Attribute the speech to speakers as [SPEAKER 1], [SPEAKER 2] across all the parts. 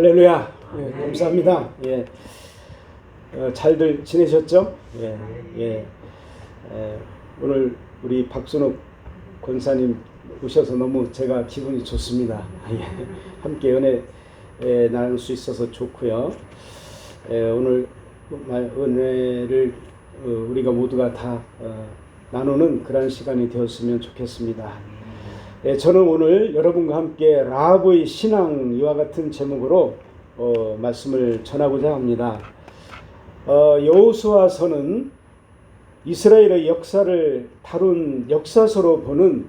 [SPEAKER 1] 할렐루야. 예, 감사합니다. 예, 잘들 지내셨죠? 오늘 우리 박순옥 권사님 오셔서 너무 제가 기분이 좋습니다. 함께 은혜 나눌 수 있어서 좋고요. 오늘 은혜를 우리가 모두가 다 나누는 그런 시간이 되었으면 좋겠습니다. 저는 오늘 여러분과 함께 라합의 신앙 이와 같은 제목으로 말씀을 전하고자 합니다. 여호수아서는 이스라엘의 역사를 다룬 역사서로 보는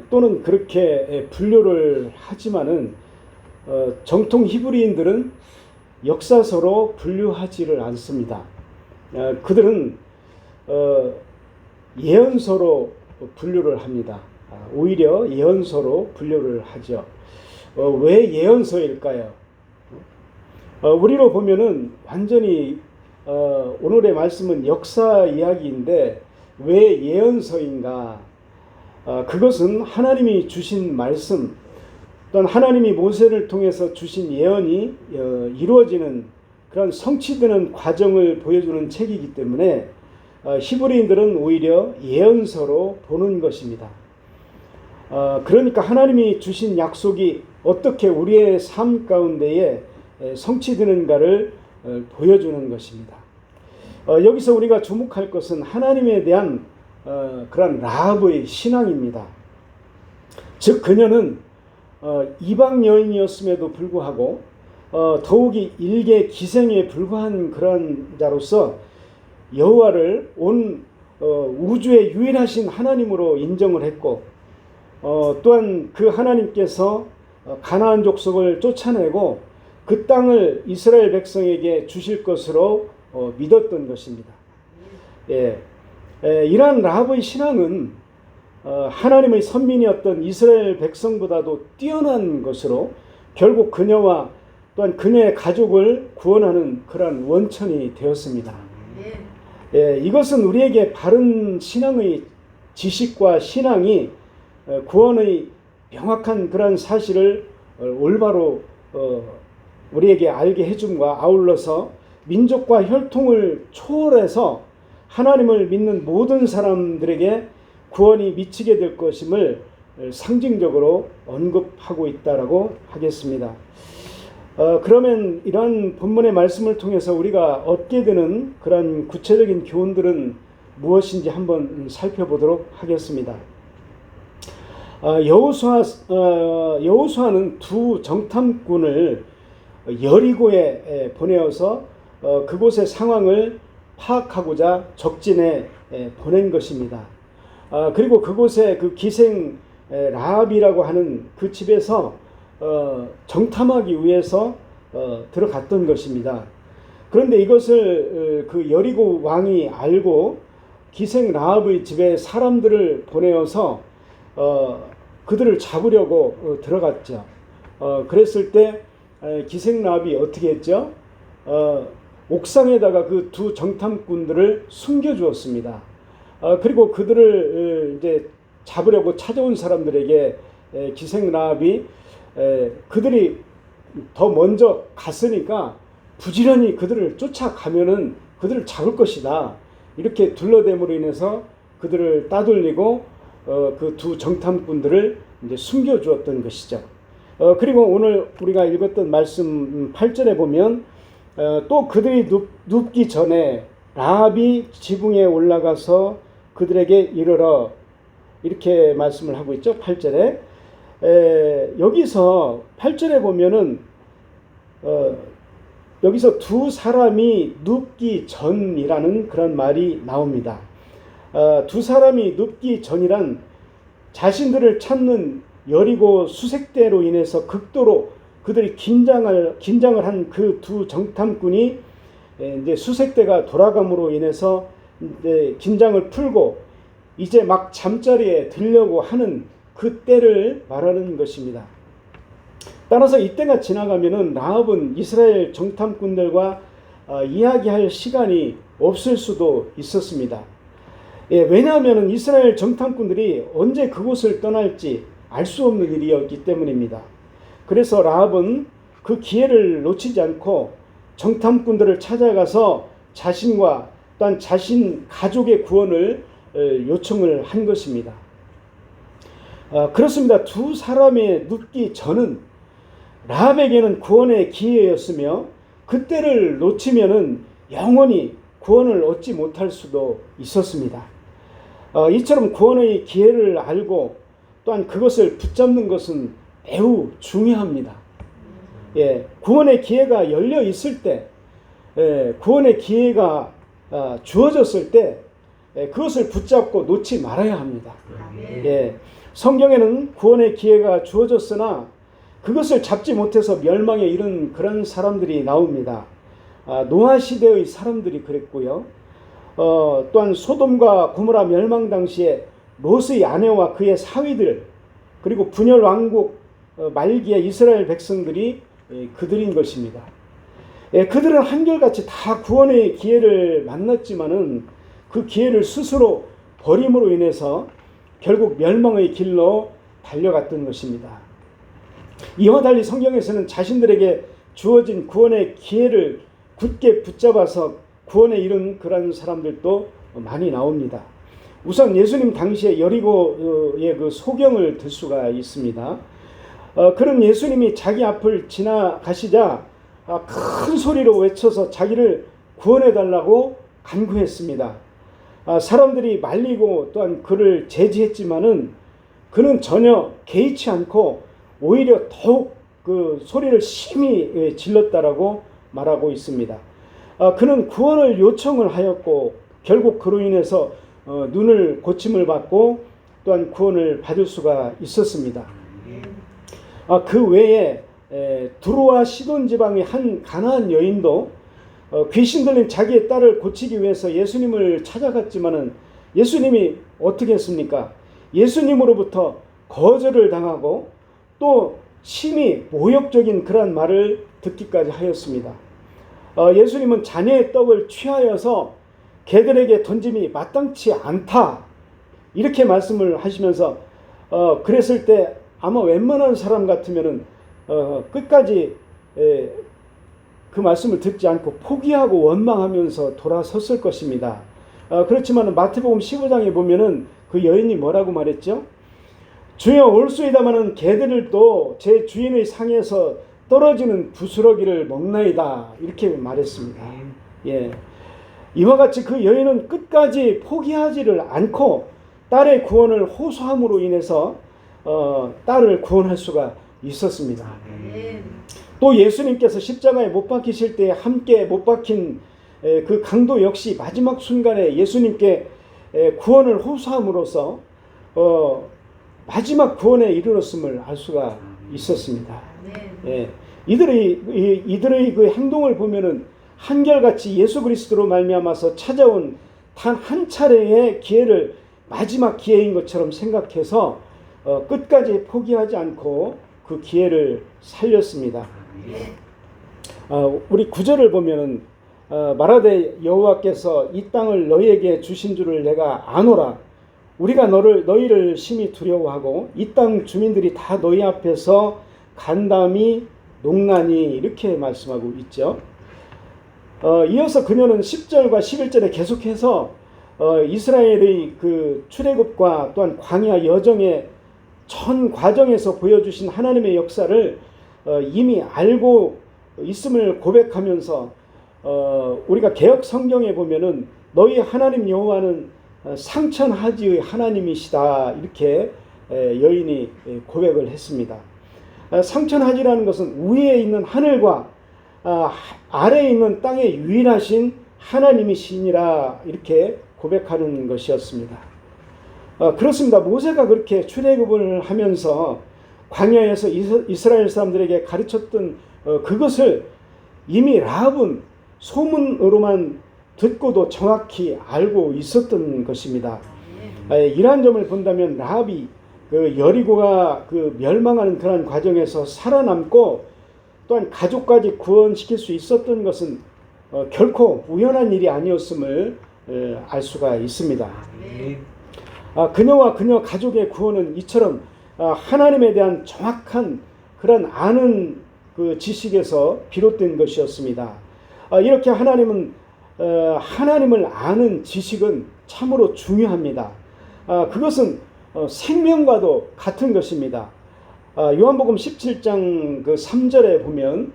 [SPEAKER 1] 또는 그렇게 분류를 하지만은 정통 히브리인들은 역사서로 분류하지를 않습니다. 그들은 예언서로 분류를 합니다. 오히려 예언서로 분류를 하죠. 왜 예언서일까요? 우리로 보면은 완전히 오늘의 말씀은 역사 이야기인데 왜 예언서인가? 그것은 하나님이 주신 말씀 또는 하나님이 모세를 통해서 주신 예언이 이루어지는 그런 성취되는 과정을 보여주는 책이기 때문에 히브리인들은 오히려 예언서로 보는 것입니다. 그러니까 하나님이 주신 약속이 어떻게 우리의 삶 가운데에 성취되는가를 보여주는 것입니다. 여기서 우리가 주목할 것은 하나님에 대한 그런 라합의 신앙입니다. 즉 그녀는 이방 여인이었음에도 불구하고 더욱이 일개 기생에 불과한 그런 자로서 여호와를 온 우주의 유일하신 하나님으로 인정을 했고 또한 그 하나님께서 가나안 족속을 쫓아내고 그 땅을 이스라엘 백성에게 주실 것으로 믿었던 것입니다. 이러한 라합의 신앙은 하나님의 선민이었던 이스라엘 백성보다도 뛰어난 것으로 결국 그녀와 또한 그녀의 가족을 구원하는 그런 원천이 되었습니다. 이것은 우리에게 바른 신앙의 지식과 신앙이 구원의 명확한 그런 사실을 올바로 우리에게 알게 해줌과 아울러서 민족과 혈통을 초월해서 하나님을 믿는 모든 사람들에게 구원이 미치게 될 것임을 상징적으로 언급하고 있다라고 하겠습니다. 그러면 이런 본문의 말씀을 통해서 우리가 얻게 되는 그런 구체적인 교훈들은 무엇인지 한번 살펴보도록 하겠습니다. 여호수아는 두 정탐꾼을 여리고에 보내어서 그곳의 상황을 파악하고자 적진에 보낸 것입니다. 그리고 그곳에 그 기생 라합이라고 하는 그 집에서 정탐하기 위해서 들어갔던 것입니다. 그런데 이것을 그 여리고 왕이 알고 기생 라합의 집에 사람들을 보내어서 그들을 잡으려고 들어갔죠. 그랬을 때 기생 라합이 어떻게 했죠? 옥상에다가 그 두 정탐꾼들을 숨겨주었습니다. 그리고 그들을 이제 잡으려고 찾아온 사람들에게 기생 라합이 그들이 더 먼저 갔으니까 부지런히 그들을 쫓아가면은 그들을 잡을 것이다. 이렇게 둘러댐으로 인해서 그들을 따돌리고 그 두 정탐꾼들을 이제 숨겨주었던 것이죠. 그리고 오늘 우리가 읽었던 말씀 8절에 보면 또 그들이 눕기 전에 라합이 지붕에 올라가서 그들에게 이르러 이렇게 말씀을 하고 있죠. 8절에 여기서 8절에 보면은 여기서 두 사람이 눕기 전이라는 그런 말이 나옵니다. 두 사람이 눕기 전이란 자신들을 찾는 여리고 수색대로 인해서 극도로 그들이 긴장을 한 그 두 정탐꾼이 이제 수색대가 돌아감으로 인해서 이제 긴장을 풀고 이제 막 잠자리에 들려고 하는 그 때를 말하는 것입니다. 따라서 이때가 지나가면은 라합은 이스라엘 정탐꾼들과 이야기할 시간이 없을 수도 있었습니다. 왜냐하면 이스라엘 정탐꾼들이 언제 그곳을 떠날지 알 수 없는 일이었기 때문입니다. 그래서 라합은 그 기회를 놓치지 않고 정탐꾼들을 찾아가서 자신과 또한 자신 가족의 구원을 요청을 한 것입니다. 그렇습니다. 두 사람의 눕기 전은 라합에게는 구원의 기회였으며 그때를 놓치면은 영원히 구원을 얻지 못할 수도 있었습니다. 이처럼 구원의 기회를 알고 또한 그것을 붙잡는 것은 매우 중요합니다. 구원의 기회가 열려 있을 때, 구원의 기회가 주어졌을 때 그것을 붙잡고 놓지 말아야 합니다. 성경에는 구원의 기회가 주어졌으나 그것을 잡지 못해서 멸망에 이른 그런 사람들이 나옵니다. 노아 시대의 사람들이 그랬고요. 또한 소돔과 고모라 멸망 당시에 롯의 아내와 그의 사위들, 그리고 분열 왕국 말기의 이스라엘 백성들이 그들인 것입니다. 그들은 한결같이 다 구원의 기회를 만났지만은 그 기회를 스스로 버림으로 인해서 결국 멸망의 길로 달려갔던 것입니다. 이와 달리 성경에서는 자신들에게 주어진 구원의 기회를 굳게 붙잡아서 구원에 이른 그런 사람들도 많이 나옵니다. 우선 예수님 당시에 여리고의 그 소경을 들 수가 있습니다. 그런 예수님이 자기 앞을 지나가시자 큰 소리로 외쳐서 자기를 구원해 달라고 간구했습니다. 사람들이 말리고 또한 그를 제지했지만은 그는 전혀 개의치 않고 오히려 더욱 그 소리를 심히 질렀다라고 말하고 있습니다. 그는 구원을 요청을 하였고 결국 그로 인해서 눈을 고침을 받고 또한 구원을 받을 수가 있었습니다. 그 외에 두로와 시돈 지방의 한 가나안 여인도 귀신 들린 자기의 딸을 고치기 위해서 예수님을 찾아갔지만은 예수님이 어떻게 했습니까? 예수님으로부터 거절을 당하고 또 심히 모욕적인 그런 말을 듣기까지 하였습니다. 예수님은 자녀의 떡을 취하여서 개들에게 던짐이 마땅치 않다 이렇게 말씀을 하시면서 그랬을 때 아마 웬만한 사람 같으면은 끝까지 그 말씀을 듣지 않고 포기하고 원망하면서 돌아섰을 것입니다. 그렇지만 마태복음 15장에 보면은 그 여인이 뭐라고 말했죠? 주여 올소이다마는 개들도 제 주인의 상에서 떨어지는 부스러기를 먹나이다 이렇게 말했습니다. 이와 같이 그 여인은 끝까지 포기하지를 않고 딸의 구원을 호소함으로 인해서 딸을 구원할 수가 있었습니다. 또 예수님께서 십자가에 못 박히실 때 함께 못 박힌 그 강도 역시 마지막 순간에 예수님께 구원을 호소함으로써 마지막 구원에 이르렀음을 알 수가 있었습니다. 이들의 그 행동을 보면은 한결같이 예수 그리스도로 말미암아서 찾아온 단 한 차례의 기회를 마지막 기회인 것처럼 생각해서 끝까지 포기하지 않고 그 기회를 살렸습니다. 우리 9절을 보면은 말하되 여호와께서 이 땅을 너희에게 주신 줄을 내가 아노라. 우리가 너희를 심히 두려워하고 이 땅 주민들이 다 너희 앞에서 간담이 농나니 이렇게 말씀하고 있죠. 이어서 그녀는 10절과 11절에 계속해서 이스라엘의 그 출애굽과 또한 광야 여정의 전 과정에서 보여주신 하나님의 역사를 이미 알고 있음을 고백하면서 우리가 개역 성경에 보면은 너희 하나님 여호와는 상천하지의 하나님이시다 이렇게 여인이 고백을 했습니다. 상천하지라는 것은 위에 있는 하늘과 아래에 있는 땅에 유일하신 하나님이시니라 이렇게 고백하는 것이었습니다. 그렇습니다. 모세가 그렇게 출애굽을 하면서 광야에서 이스라엘 사람들에게 가르쳤던 그것을 이미 라합은 소문으로만 듣고도 정확히 알고 있었던 것입니다. 이러한 점을 본다면 라합이 그 여리고가 그 멸망하는 그런 과정에서 살아남고 또한 가족까지 구원시킬 수 있었던 것은 결코 우연한 일이 아니었음을 알 수가 있습니다. 그녀와 그녀 가족의 구원은 이처럼 하나님에 대한 정확한 그런 아는 그 지식에서 비롯된 것이었습니다. 이렇게 하나님을 아는 지식은 참으로 중요합니다. 그것은 생명과도 같은 것입니다. 요한복음 17장 그 3절에 보면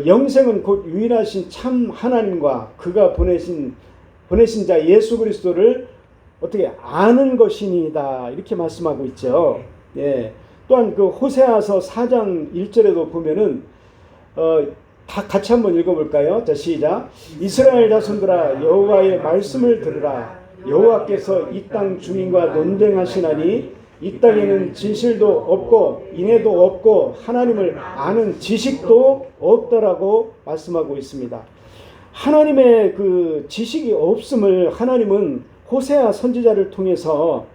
[SPEAKER 1] 영생은 곧 유일하신 참 하나님과 그가 보내신 자 예수 그리스도를 어떻게 아는 것이니이다 이렇게 말씀하고 있죠. 예. 또한 그 호세아서 4장 1절에도 보면은 다 같이 한번 읽어볼까요? 자, 시작. 이스라엘 자손들아 여호와의 말씀을 들으라. 여호와께서 이 땅 주민과 논쟁하시나니 이 땅에는 진실도 없고 인애도 없고 하나님을 아는 지식도 없다라고 말씀하고 있습니다. 하나님의 그 지식이 없음을 하나님은 호세아 선지자를 통해서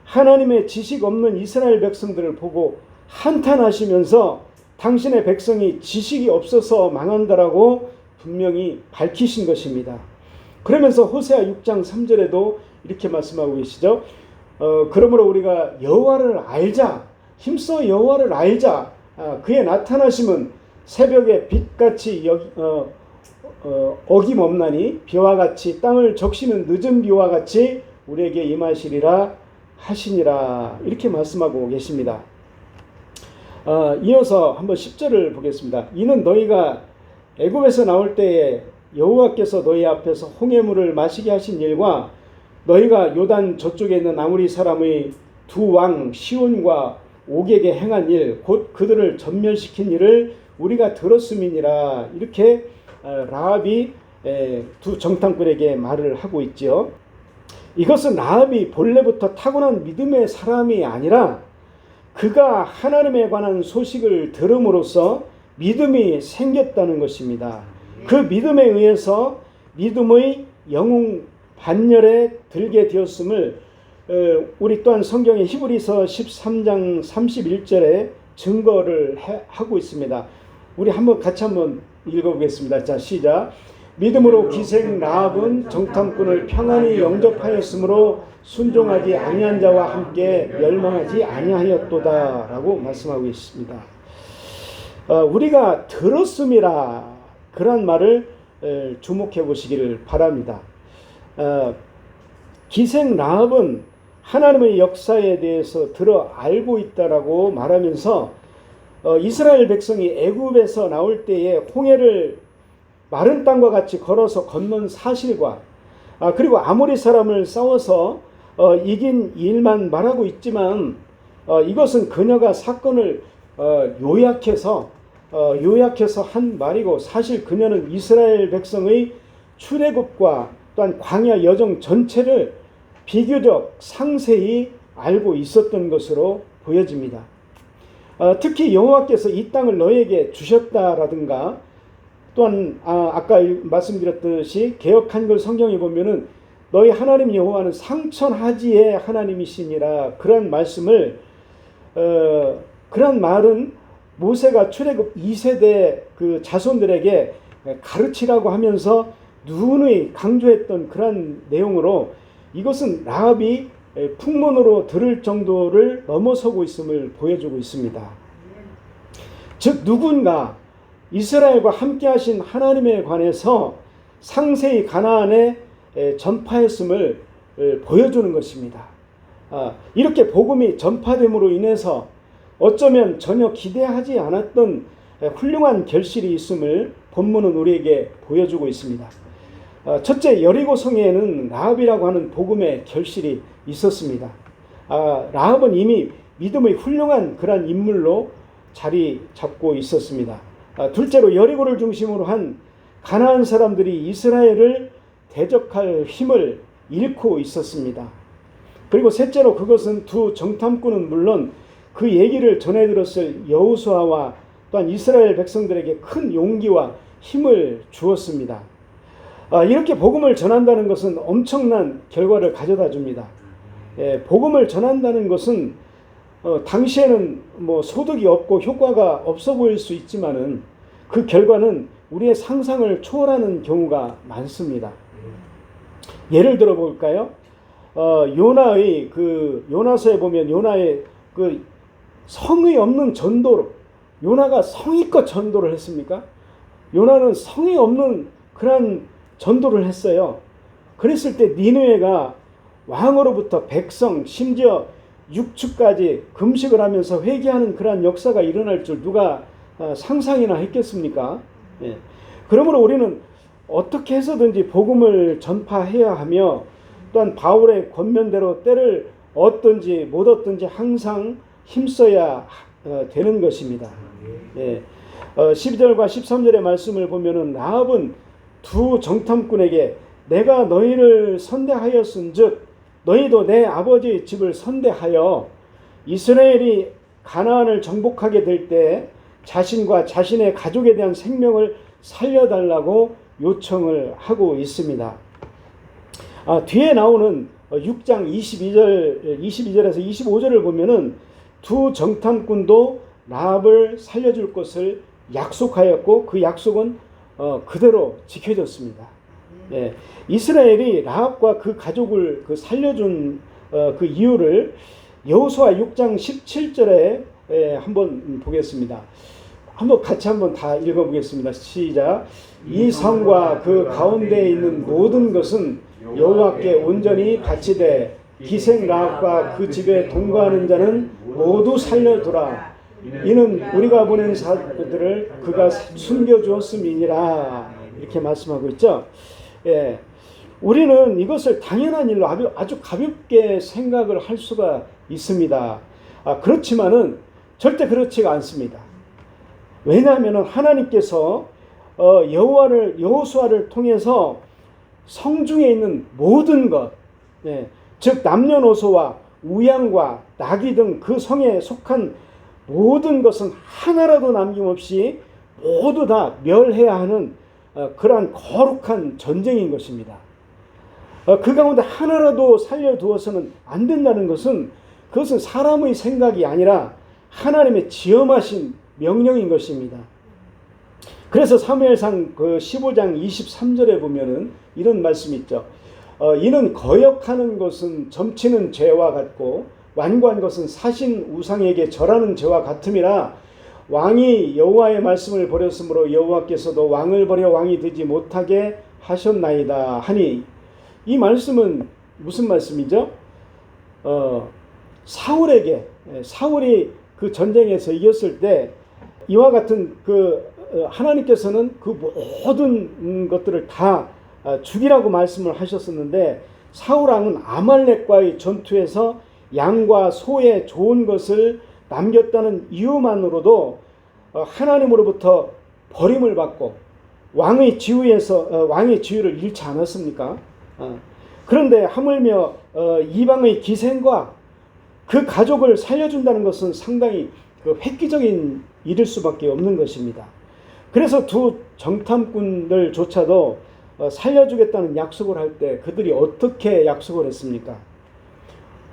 [SPEAKER 1] 하나님의 지식 없는 이스라엘 백성들을 보고 한탄하시면서 당신의 백성이 지식이 없어서 망한다라고 분명히 밝히신 것입니다. 그러면서 호세아 6장 3절에도 이렇게 말씀하고 계시죠. 그러므로 우리가 여호와를 알자. 힘써 여호와를 알자. 그의 나타나심은 새벽에 빛같이 어김없나니 비와 같이 땅을 적시는 늦은 비와 같이 우리에게 임하시리라 하시니라. 이렇게 말씀하고 계십니다. 이어서 한번 10절을 보겠습니다. 이는 너희가 애굽에서 나올 때에 여호와께서 너희 앞에서 홍해물을 마시게 하신 일과 너희가 요단 저쪽에 있는 아모리 사람의 두 왕 시온과 옥에게 행한 일, 곧 그들을 전멸시킨 일을 우리가 들었음이니라. 이렇게 라합이 두 정탐꾼에게 말을 하고 있죠. 이것은 라합이 본래부터 타고난 믿음의 사람이 아니라 그가 하나님에 관한 소식을 들음으로써 믿음이 생겼다는 것입니다. 그 믿음에 의해서 믿음의 영웅 반열에 들게 되었음을 우리 또한 성경의 히브리서 13장 31절에 증거를 하고 있습니다. 우리 같이 한번 읽어보겠습니다. 자, 시작. 믿음으로 기생 라합은 정탐꾼을 평안히 영접하였으므로 순종하지 아니한 자와 함께 멸망하지 아니하였도다 라고 말씀하고 있습니다. 우리가 들었음이라 그런 말을 주목해 보시기를 바랍니다. 기생 라합은 하나님의 역사에 대해서 들어 알고 있다라고 말하면서 이스라엘 백성이 애굽에서 나올 때에 홍해를 마른 땅과 같이 걸어서 건넌 사실과 그리고 아모리 사람을 싸워서 이긴 일만 말하고 있지만 이것은 그녀가 사건을 요약해서 한 말이고 사실 그녀는 이스라엘 백성의 출애굽과 또한 광야 여정 전체를 비교적 상세히 알고 있었던 것으로 보여집니다. 특히 여호와께서 이 땅을 너에게 주셨다라든가 또한 아까 말씀드렸듯이 개역 한글 성경에 보면은 너희 하나님 여호와는 상천하지의 하나님이시니라 그런 말씀을 그런 말은 모세가 출애굽 2세대 그 자손들에게 가르치라고 하면서 누누이 강조했던 그런 내용으로 이것은 라합이 풍문으로 들을 정도를 넘어서고 있음을 보여주고 있습니다. 즉 누군가 이스라엘과 함께 하신 하나님에 관해서 상세히 가나안에 전파했음을 보여주는 것입니다. 이렇게 복음이 전파됨으로 인해서 어쩌면 전혀 기대하지 않았던 훌륭한 결실이 있음을 본문은 우리에게 보여주고 있습니다. 첫째, 여리고 성에는 라합이라고 하는 복음의 결실이 있었습니다. 라합은 이미 믿음의 훌륭한 그런 인물로 자리 잡고 있었습니다. 둘째로 여리고를 중심으로 한 가나안 사람들이 이스라엘을 대적할 힘을 잃고 있었습니다. 그리고 셋째로 그것은 두 정탐꾼은 물론 그 얘기를 전해 들었을 여호수아와 또한 이스라엘 백성들에게 큰 용기와 힘을 주었습니다. 이렇게 복음을 전한다는 것은 엄청난 결과를 가져다 줍니다. 복음을 전한다는 것은 당시에는 뭐 소득이 없고 효과가 없어 보일 수 있지만은 그 결과는 우리의 상상을 초월하는 경우가 많습니다. 예를 들어 볼까요? 요나의 요나서에 보면 요나의 그 성의 없는 전도 요나가 성의껏 전도를 했습니까? 요나는 성의 없는 그런 전도를 했어요. 그랬을 때 니느웨가 왕으로부터 백성 심지어 육축까지 금식을 하면서 회개하는 그러한 역사가 일어날 줄 누가 상상이나 했겠습니까? 예. 그러므로 우리는 어떻게 해서든지 복음을 전파해야 하며 또한 바울의 권면대로 때를 얻든지 못 얻든지 항상 힘써야 되는 것입니다. 예. 12절과 13절의 말씀을 보면은 라합은 두 정탐꾼에게 내가 너희를 선대하였은즉 너희도 내 아버지의 집을 선대하여 이스라엘이 가나안을 정복하게 될 때 자신과 자신의 가족에 대한 생명을 살려달라고 요청을 하고 있습니다. 뒤에 나오는 6장 22절에서 25절을 보면은 두 정탐꾼도 라합을 살려줄 것을 약속하였고 그 약속은 그대로 지켜졌습니다. 예, 이스라엘이 라합과 그 가족을 살려준 그 이유를 여호수아 6장 17절에 한번 보겠습니다. 한번 같이 한번 다 읽어보겠습니다. 시작. 이 성과 그 가운데에 있는 모든 것은 여호와께 온전히 바치되 기생 라합과 그 집에 동거하는 자는 모두 살려두라. 이는 우리가 보낸 사들을 그가 숨겨주었음이니라. 이렇게 말씀하고 있죠. 예, 우리는 이것을 당연한 일로 아주 가볍게 생각을 할 수가 있습니다. 그렇지만은 절대 그렇지가 않습니다. 왜냐하면 하나님께서 여호수아를 통해서 성중에 있는 모든 것, 예, 즉 남녀노소와 우양과 나귀 등 그 성에 속한 모든 것은 하나라도 남김없이 모두 다 멸해야 하는 그러한 거룩한 전쟁인 것입니다. 그 가운데 하나라도 살려두어서는 안 된다는 것은 그것은 사람의 생각이 아니라 하나님의 지엄하신 명령인 것입니다. 그래서 사무엘상 15장 23절에 보면은 이런 말씀이 있죠. 이는 거역하는 것은 점치는 죄와 같고 완고한 것은 사신 우상에게 절하는 죄와 같음이라 왕이 여호와의 말씀을 버렸으므로 여호와께서도 왕을 버려 왕이 되지 못하게 하셨나이다 하니 이 말씀은 무슨 말씀이죠? 사울이 그 전쟁에서 이겼을 때 이와 같은 하나님께서는 그 모든 것들을 다 죽이라고 말씀을 하셨었는데 사울 왕은 아말렉과의 전투에서 양과 소의 좋은 것을 남겼다는 이유만으로도 하나님으로부터 버림을 받고 왕의 지위를 잃지 않았습니까? 그런데 하물며 이방의 기생과 그 가족을 살려준다는 것은 상당히 획기적인 일일 수밖에 없는 것입니다. 그래서 두 정탐꾼들조차도 살려주겠다는 약속을 할 때 그들이 어떻게 약속을 했습니까?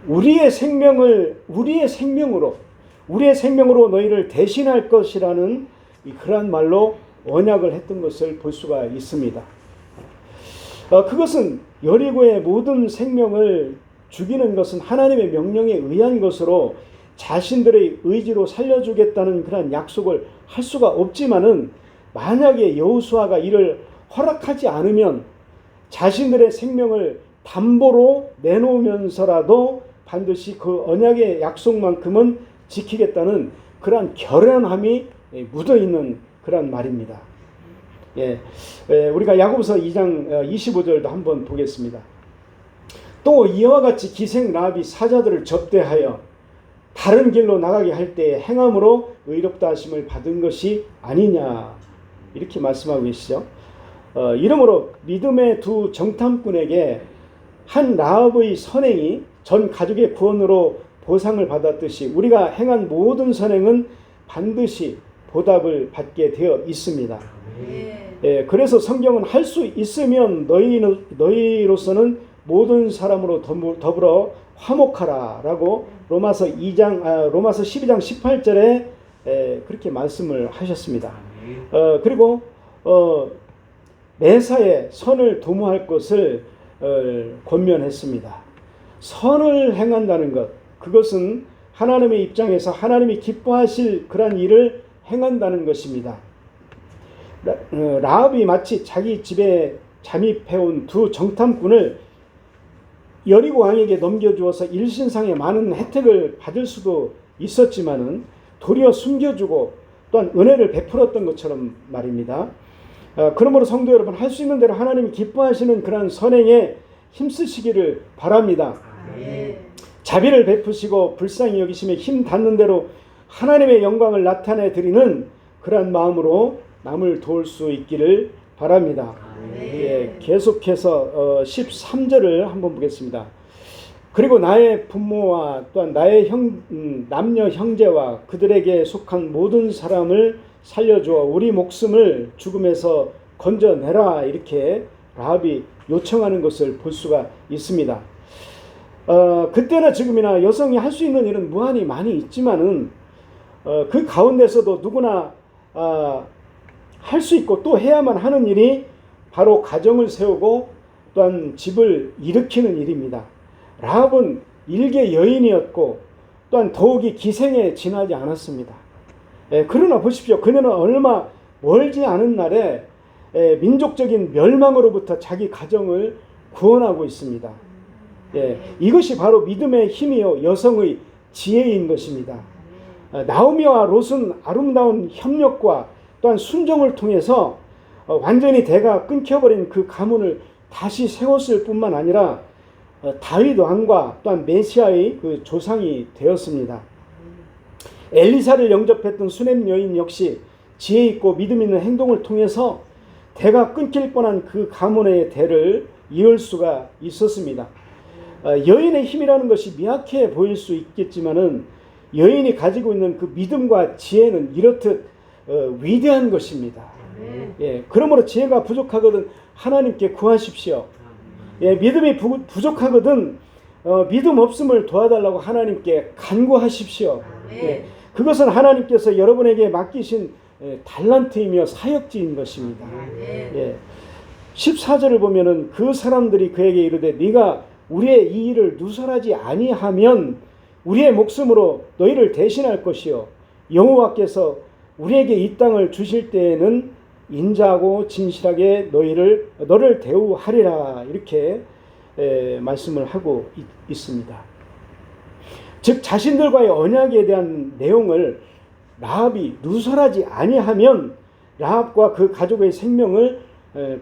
[SPEAKER 1] 우리의 생명으로 너희를 대신할 것이라는 그러한 말로 언약을 했던 것을 볼 수가 있습니다. 그것은 여리고의 모든 생명을 죽이는 것은 하나님의 명령에 의한 것으로 자신들의 의지로 살려주겠다는 그런 약속을 할 수가 없지만은 만약에 여호수아가 이를 허락하지 않으면 자신들의 생명을 담보로 내놓으면서라도 반드시 그 언약의 약속만큼은 지키겠다는 그러한 결연함이 묻어있는 그런 말입니다. 예, 우리가 야고보서 2장 25절도 한번 보겠습니다. 또 이와 같이 기생 라합이 사자들을 접대하여 다른 길로 나가게 할 때에 행함으로 의롭다 하심을 받은 것이 아니냐 이렇게 말씀하고 계시죠. 이러므로 믿음의 두 정탐꾼에게 한 라합의 선행이 전 가족의 구원으로 보상을 받았듯이 우리가 행한 모든 선행은 반드시 보답을 받게 되어 있습니다. 예, 그래서 성경은 할 수 있으면 너희로서는 모든 사람으로 더불어 화목하라 라고 로마서 12장 18절에 그렇게 말씀을 하셨습니다. 그리고 매사에 선을 도모할 것을 권면했습니다. 선을 행한다는 것, 그것은 하나님의 입장에서 하나님이 기뻐하실 그런 일을 행한다는 것입니다. 라합이 마치 자기 집에 잠입해온 두 정탐꾼을 여리고 왕에게 넘겨주어서 일신상의 많은 혜택을 받을 수도 있었지만은 도리어 숨겨주고 또한 은혜를 베풀었던 것처럼 말입니다. 그러므로 성도 여러분, 할 수 있는 대로 하나님이 기뻐하시는 그러한 선행에 힘쓰시기를 바랍니다. 자비를 베푸시고 불쌍히 여기심에 힘 닿는 대로 하나님의 영광을 나타내 드리는 그러한 마음으로 남을 도울 수 있기를 바랍니다. 예, 계속해서 13절을 한번 보겠습니다. 그리고 나의 부모와 또한 나의 남녀 형제와 그들에게 속한 모든 사람을 살려주어 우리 목숨을 죽음에서 건져내라, 이렇게 라합이 요청하는 것을 볼 수가 있습니다. 그때나 지금이나 여성이 할 수 있는 일은 무한히 많이 있지만은 그 가운데서도 누구나 할 수 있고 또 해야만 하는 일이 바로 가정을 세우고 또한 집을 일으키는 일입니다. 라합은 일개 여인이었고 또한 더욱이 기생에 지나지 않았습니다. 그러나 보십시오. 그녀는 얼마 멀지 않은 날에 민족적인 멸망으로부터 자기 가정을 구원하고 있습니다. 이것이 바로 믿음의 힘이요 여성의 지혜인 것입니다. 나오미와 롯은 아름다운 협력과 또한 순종을 통해서 완전히 대가 끊겨버린 그 가문을 다시 세웠을 뿐만 아니라 다윗 왕과 또한 메시아의 그 조상이 되었습니다. 엘리사를 영접했던 수넴 여인 역시 지혜 있고 믿음 있는 행동을 통해서 대가 끊길 뻔한 그 가문의 대를 이을 수가 있었습니다. 여인의 힘이라는 것이 미약해 보일 수 있겠지만은 여인이 가지고 있는 그 믿음과 지혜는 이렇듯 위대한 것입니다. 그러므로 지혜가 부족하거든 하나님께 구하십시오. 믿음이 부족하거든 믿음 없음을 도와달라고 하나님께 간구하십시오. 그것은 하나님께서 여러분에게 맡기신 달란트이며 사역지인 것입니다. 14절을 보면은 그 사람들이 그에게 이르되 네가 우리의 이 일을 누설하지 아니하면 우리의 목숨으로 너희를 대신할 것이요 여호와께서 우리에게 이 땅을 주실 때에는 인자하고 진실하게 너를 대우하리라, 이렇게 말씀을 하고 있습니다. 즉 자신들과의 언약에 대한 내용을 라합이 누설하지 아니하면 라합과 그 가족의 생명을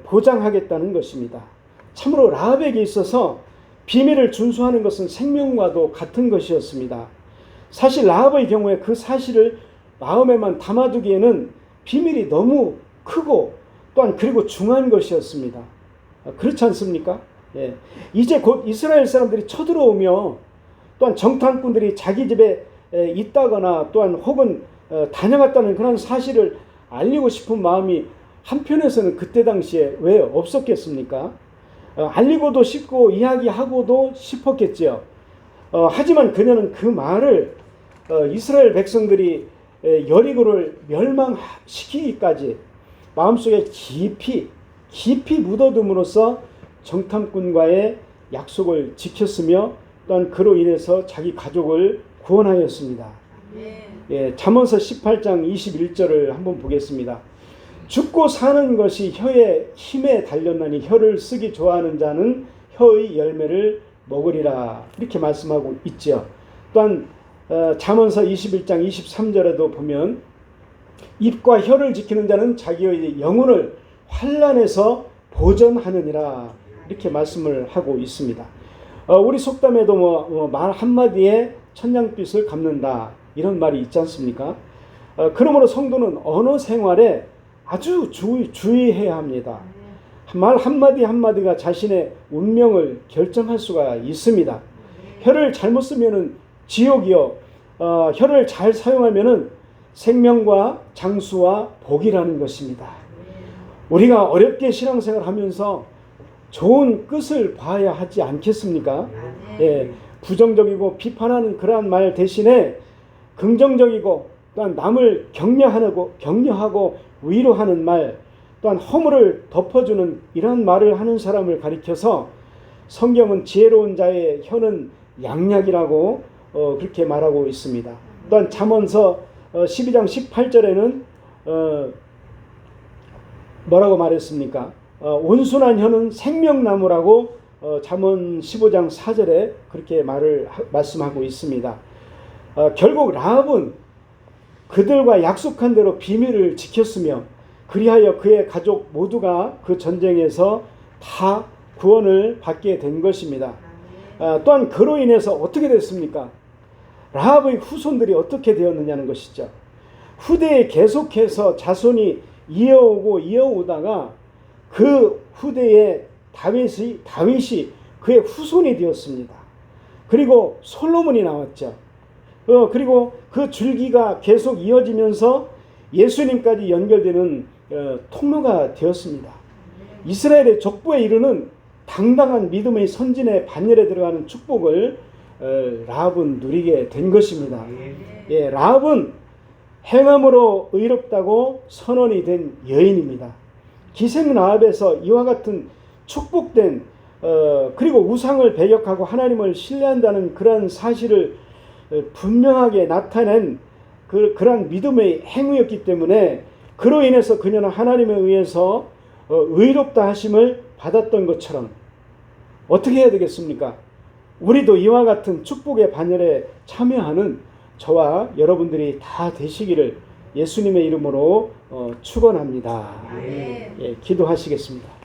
[SPEAKER 1] 보장하겠다는 것입니다. 참으로 라합에게 있어서 비밀을 준수하는 것은 생명과도 같은 것이었습니다. 사실 라합의 경우에 그 사실을 마음에만 담아두기에는 비밀이 너무 크고 또한 그리고 중요한 것이었습니다. 그렇지 않습니까? 이제 곧 이스라엘 사람들이 쳐들어오며 또한 정탐꾼들이 자기 집에 있다거나 또한 혹은 다녀갔다는 그런 사실을 알리고 싶은 마음이 한편에서는 그때 당시에 왜 없었겠습니까? 알리고도 싶고 이야기하고도 싶었겠지요. 하지만 그녀는 그 말을 이스라엘 백성들이 여리고를 멸망시키기까지 마음속에 깊이 묻어둠으로써 정탐꾼과의 약속을 지켰으며 또한 그로 인해서 자기 가족을 구원하였습니다. 잠언서 18장 21절을 한번 보겠습니다. 죽고 사는 것이 혀의 힘에 달렸나니 혀를 쓰기 좋아하는 자는 혀의 열매를 먹으리라, 이렇게 말씀하고 있죠. 또한 잠언서 21장 23절에도 보면 입과 혀를 지키는 자는 자기의 영혼을 환난에서 보전하느니라, 이렇게 말씀을 하고 있습니다. 우리 속담에도 말 한마디에 천냥빚을 갚는다, 이런 말이 있지 않습니까? 그러므로 성도는 언어 생활에 아주 주의해야 합니다. 말 한마디 한마디가 자신의 운명을 결정할 수가 있습니다. 혀를 잘못 쓰면은 지옥이요, 혀를 잘 사용하면은 생명과 장수와 복이라는 것입니다. 우리가 어렵게 신앙생활 하면서 좋은 끝을 봐야 하지 않겠습니까? 부정적이고 비판하는 그러한 말 대신에 긍정적이고 또한 남을 격려하고 위로하는 말, 또한 허물을 덮어주는 이런 말을 하는 사람을 가리켜서 성경은 지혜로운 자의 혀는 양약이라고 그렇게 말하고 있습니다. 또한 잠언서 12장 18절에는 뭐라고 말했습니까? 온순한 혀는 생명나무라고 잠언 15장 4절에 그렇게 말씀하고 있습니다. 결국 라합은 그들과 약속한 대로 비밀을 지켰으며 그리하여 그의 가족 모두가 그 전쟁에서 다 구원을 받게 된 것입니다. 또한 그로 인해서 어떻게 됐습니까? 라합의 후손들이 어떻게 되었느냐는 것이죠. 후대에 계속해서 자손이 이어오다가 그 후대에 다윗이 그의 후손이 되었습니다. 그리고 솔로몬이 나왔죠. 그리고 그 줄기가 계속 이어지면서 예수님까지 연결되는 통로가 되었습니다. 이스라엘의 족보에 이르는 당당한 믿음의 선진의 반열에 들어가는 축복을 라합은 누리게 된 것입니다. 예, 라합은 행함으로 의롭다고 선언이 된 여인입니다. 기생 라합에서 이와 같은 축복된 그리고 우상을 배격하고 하나님을 신뢰한다는 그러한 사실을 분명하게 나타낸 그러한 믿음의 행위였기 때문에 그로 인해서 그녀는 하나님에 의해서 의롭다 하심을 받았던 것처럼 어떻게 해야 되겠습니까? 우리도 이와 같은 축복의 반열에 참여하는 저와 여러분들이 다 되시기를 예수님의 이름으로 축원합니다. 예, 기도하시겠습니다.